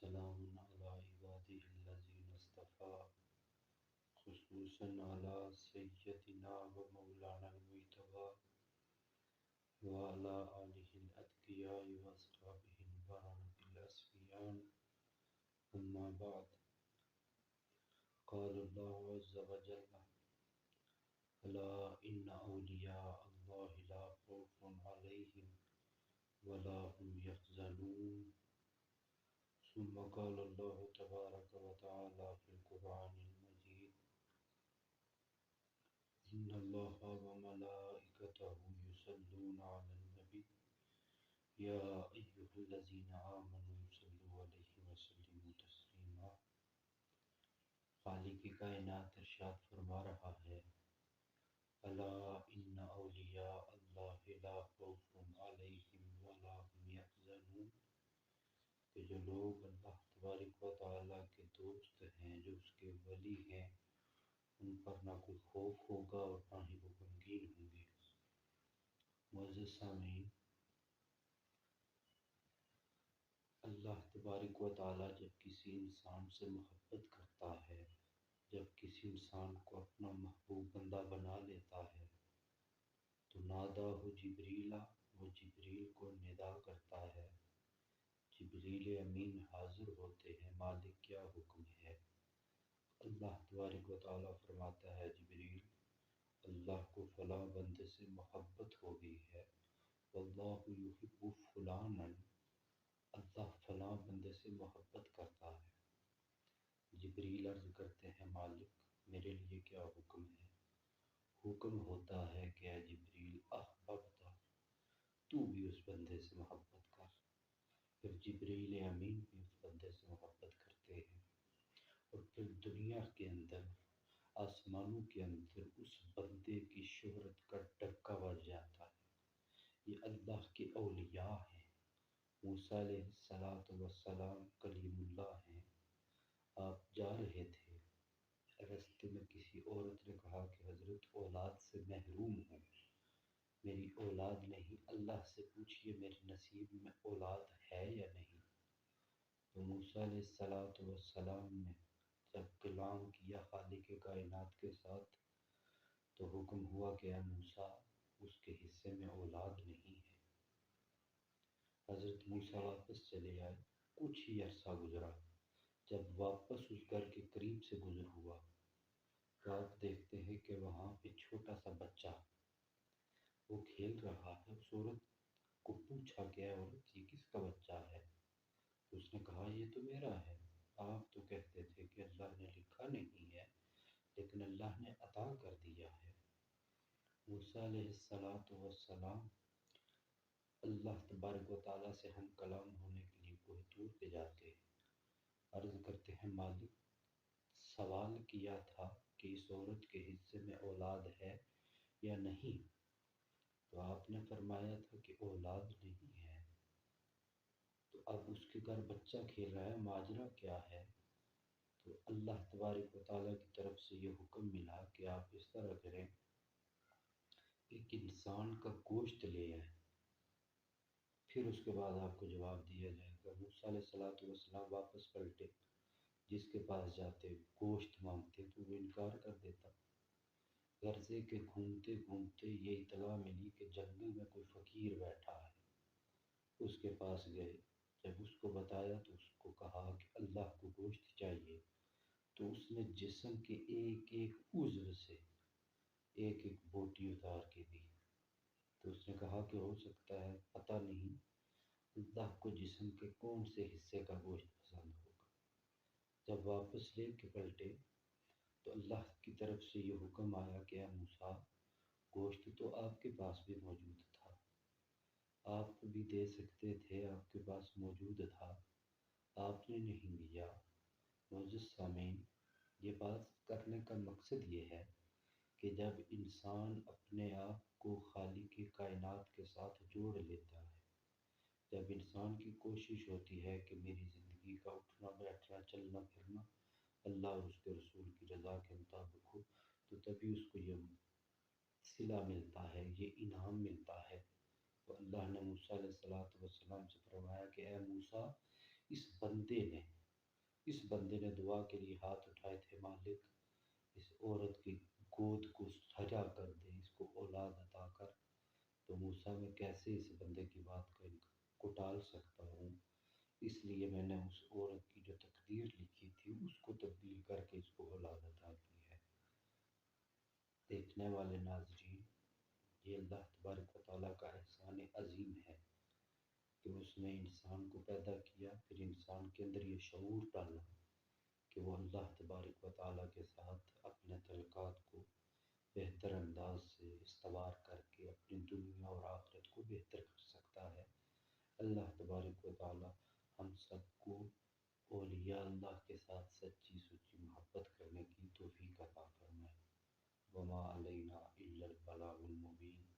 وسلام على عباده الذين اصطفى خصوصا على سيدنا ومولانا المجتبى وعلى آله الأتقياء وأصحابه البررة الأسفياء. أما بعد، قال الله عز وجل: ألا إن أولياء الله لا خوف عليهم ولا هم يحزنون. ثم قال الله تبارك وتعالى في القرآن المجيد: إن الله وملائكته يصلون على النبي يا أيها الذين آمنوا صلوا عليه وسلموا تسليما. خالق کائنات ارشاد فرما رہا ہے: الا ان اولیاء اللہ لا خوف علیہم ولا هم یحزنون، کہ جو لوگ اللہ تبارک و تعالیٰ کے دوست ہیں، جو اس کے ولی ہیں، ان پر نہ کوئی خوف ہوگا اور نہ ہی وہ غمگین ہوں گے۔ معزز سامعین، اللہ تبارک و تعالیٰ جب کسی انسان سے محبت کرتا ہے، جب کسی انسان کو اپنا محبوب بندہ بنا لیتا ہے، تو نادا ہو جبریلا، وہ جبریل کو ندا کرتا ہے۔ جبریل امین حاضر ہوتے ہیں، مالک کیا حکم ہے؟ اللہ تبارک و تعالیٰ فرماتا ہے: جبریل، اللہ کو فلاں بندے سے محبت ہو گئی ہے، واللہ یحب فلانا، اللہ فلاں بندے سے محبت کرتا ہے۔ جبریل عرض کرتے ہیں: مالک، میرے لیے کیا حکم ہے؟ حکم ہوتا ہے کہ اے جبریل، احببت، تو بھی اس بندے سے محبت کر۔ پھر جبریل امین بھی اس بندے سے محبت کرتے ہیں، اور پھر دنیا کے اندر، آسمانوں کے اندر اس بندے کی شہرت کا ڈنکا بج جاتا ہے۔ یہ اللہ کے اولیاء ہیں۔ موسیٰ علیہ السلام کلیم اللہ ہیں۔ آپ جا رہے تھے، راستے میں کسی عورت نے کہا کہ حضرت اولاد سے محروم ہوں، میری اولاد نہیں، اللہ سے پوچھئے میرے نصیب میں اولاد ہے یا نہیں۔ تو موسیٰ علیہ السلام نے جب کلام کیا خالق کائنات کے ساتھ، تو حکم ہوا کہ اے موسیٰ، اس کے حصے میں اولاد نہیں ہے۔ حضرت موسیٰ واپس چلے آئے۔ کچھ ہی عرصہ گزرا، جب واپس اس گھر کے قریب سے گزر ہوا، تو آپ دیکھتے ہیں کہ وہاں پہ چھوٹا سا بچہ وہ کھیل رہا ہے۔ اس عورت کو پوچھا کہ اے عورت، یہ کس کا بچہ ہے؟ تو اس نے کہا یہ تو میرا ہے۔ آپ تو کہتے تھے کہ اللہ نے لکھا نہیں ہے، لیکن اللہ نے عطا کر دیا ہے۔ موسیٰ علیہ السلام اللہ تبارک و تعالیٰ سے ہم کلام ہونے کے لیے کوہ طور پہ جاتے ہیں۔ عرض کرتے ہیں: مالک، سوال کیا تھا کہ اس عورت کے حصے میں اولاد ہے یا نہیں، تو آپ نے فرمایا تھا کہ اولاد نہیں ہے۔ تو اب اس کے گھر بچہ کھیل رہا ہے، ماجرا کیا ہے؟ تو اللہ تبارک و تعالیٰ کی طرف سے یہ حکم ملا کہ آپ اس طرح کریں، ایک انسان کا گوشت لے آئیں، پھر اس کے بعد آپ کو جواب دیا جائے گا۔ موسیٰ علیہ السلام واپس پلٹے، جس کے پاس جاتے گوشت مانگتے تو وہ انکار کر دیتا۔ غرضے کے گھومتے گھومتے یہ اطلاع ملی کہ جنگل میں کوئی فقیر بیٹھا ہے۔ اس کے پاس گئے، جب اس کو بتایا تو اس کو کہا کہ اللہ کو گوشت چاہیے، تو اس نے جسم کے ایک ایک عضو سے ایک ایک بوٹی اتار کے دی۔ تو اس نے کہا کہ ہو سکتا ہے، پتہ نہیں اللہ کو جسم کے کون سے حصے کا گوشت پسند ہوگا۔ جب واپس لے کے پلٹے تو اللہ کی طرف سے یہ حکم آیا کہ اے موسیٰ، گوشت تو آپ کے پاس بھی موجود تھا، آپ بھی دے سکتے تھے، آپ کے پاس موجود تھا، آپ نے نہیں دیا۔ معزز سامعین، یہ بات کرنے کا مقصد یہ ہے کہ جب انسان اپنے آپ کو خالق کائنات کے ساتھ جوڑ لیتا ہے، جب انسان کی کوشش ہوتی ہے کہ میری زندگی کا اٹھنا بیٹھنا چلنا پھرنا اللہ اور اس کے رسول کی رضا کے مطابق ہو، تو تبھی اس کو یہ صلہ ملتا ہے، یہ انعام ملتا ہے۔ تو اللہ نے موسیٰ علیہ السلام سے فرمایا کہ اے موسیٰ، اس بندے نے دعا کے لیے ہاتھ اٹھائے تھے، مالک اس عورت کی گود کو سجا کر دے، اس کو اولاد عطا کر۔ تو موسیٰ میں کیسے اس بندے کی بات کو ٹال سکتا ہوں، اس لیے میں نے اس عورت کی جو تقدیر لکھی تھی اس کو تبدیل کر کے اس کو اولاد عطا کی ہے۔ دیکھنے والے ناظرین، یہ اللہ تبارک و تعالیٰ کا احسان عظیم ہے کہ اس نے انسان کو پیدا کیا، پھر انسان کے اندر یہ شعور ڈالا کہ وہ اللہ تبارک و تعالیٰ کے ساتھ اپنے تعلقات کو بہتر انداز سے استوار کر کے اپنی دنیا اور آخرت کو بہتر کر سکتا ہے۔ اللہ تبارک و تعالیٰ ہم سب کو اولیاء اللہ کے ساتھ سچی سچی محبت کرنے کی توفیق عطا فرمائے۔ وما علینا الا البلاغ المبین۔